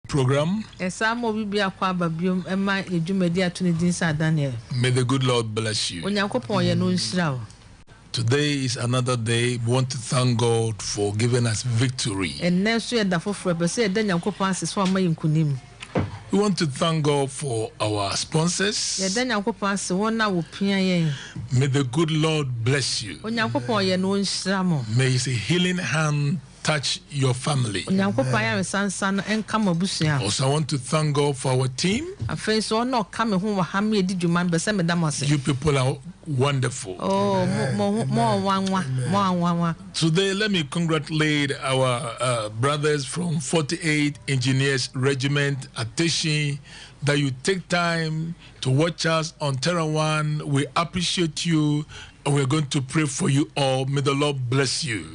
program. May the good Lord bless you. Today is another day. We want to thank God for giving us victory. We want to thank God for our sponsors. May the good Lord bless you. May His healing hand touch your family. Also, I want to thank God for our team. You people are wonderful. Today, let me congratulate our brothers from 48 Engineers Regiment at Teshi, that you take time to watch us on Terra One. We appreciate you. We're going to pray for you all. May the Lord bless you.